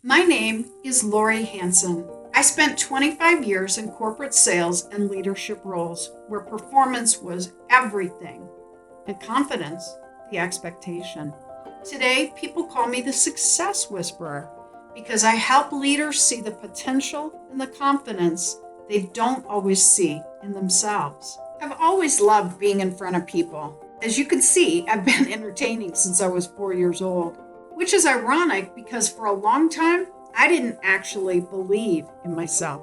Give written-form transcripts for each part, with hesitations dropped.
My name is Lori Hanson. I spent 25 years in corporate sales and leadership roles where performance was everything and confidence the expectation. Today, people call me the success whisperer because I help leaders see the potential and the confidence they don't always see in themselves. I've always loved being in front of people. As you can see, I've been entertaining since I was 4 years old. Which is ironic because for a long time, I didn't actually believe in myself.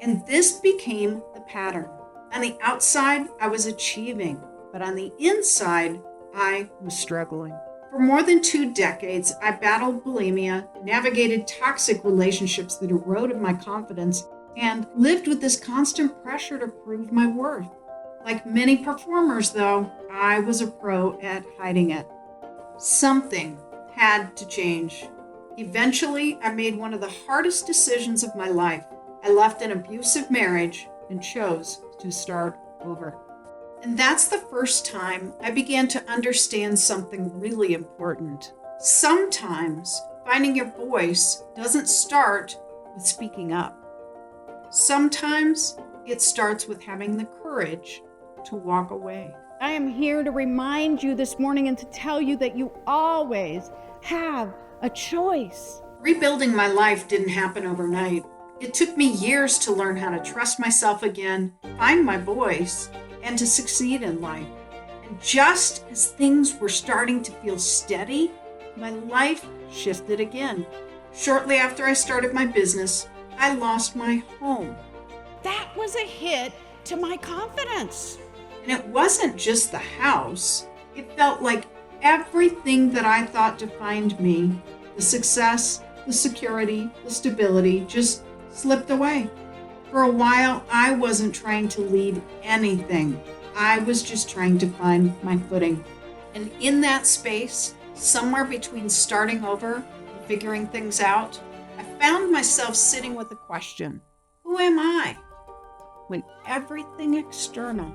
And this became the pattern. On the outside, I was achieving, but on the inside, I was struggling. For more than 2 decades, I battled bulimia, navigated toxic relationships that eroded my confidence, and lived with this constant pressure to prove my worth. Like many performers, though, I was a pro at hiding it. Something had to change. Eventually, I made one of the hardest decisions of my life. I left an abusive marriage and chose to start over. And that's the first time I began to understand something really important. Sometimes finding your voice doesn't start with speaking up. Sometimes it starts with having the courage to walk away. I am here to remind you this morning and to tell you that you always have a choice. Rebuilding my life didn't happen overnight. It took me years to learn how to trust myself again, find my voice, and to succeed in life. And just as things were starting to feel steady, my life shifted again. Shortly after I started my business, I lost my home. That was a hit to my confidence. And it wasn't just the house. It felt like everything that I thought defined me, the success, the security, the stability, just slipped away. For a while, I wasn't trying to lead anything. I was just trying to find my footing. And in that space, somewhere between starting over and figuring things out, I found myself sitting with the question, who am I? When everything external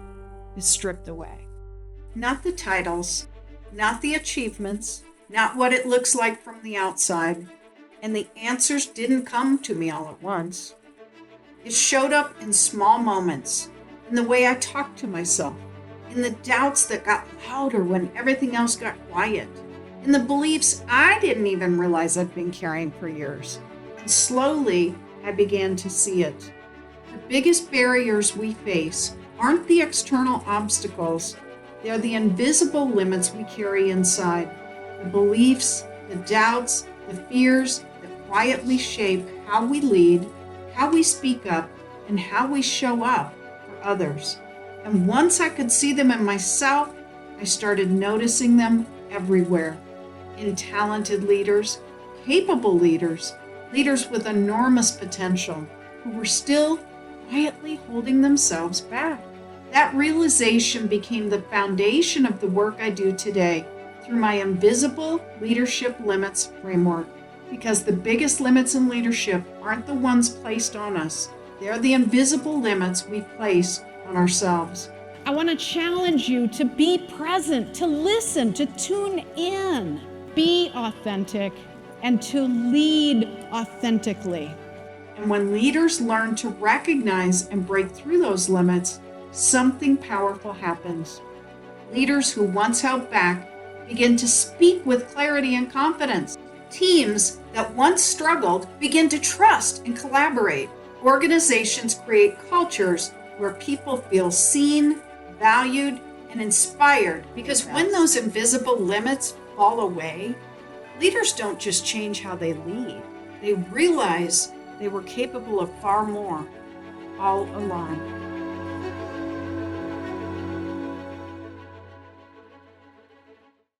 is stripped away. Not the titles, not the achievements, not what it looks like from the outside. And the answers didn't come to me all at once. It showed up in small moments, in the way I talked to myself, in the doubts that got louder when everything else got quiet, in the beliefs I didn't even realize I'd been carrying for years. And slowly, I began to see it. The biggest barriers we face aren't the external obstacles. They're the invisible limits we carry inside. The beliefs, the doubts, the fears that quietly shape how we lead, how we speak up, and how we show up for others. And once I could see them in myself, I started noticing them everywhere. In talented leaders, capable leaders, leaders with enormous potential, who were still quietly holding themselves back. That realization became the foundation of the work I do today through my invisible leadership limits framework. Because the biggest limits in leadership aren't the ones placed on us. They're the invisible limits we place on ourselves. I want to challenge you to be present, to listen, to tune in, be authentic, and to lead authentically. And when leaders learn to recognize and break through those limits, something powerful happens. Leaders who once held back begin to speak with clarity and confidence. Teams that once struggled begin to trust and collaborate. Organizations create cultures where people feel seen, valued, and inspired. Because when those invisible limits fall away, leaders don't just change how they lead. They realize they were capable of far more all along.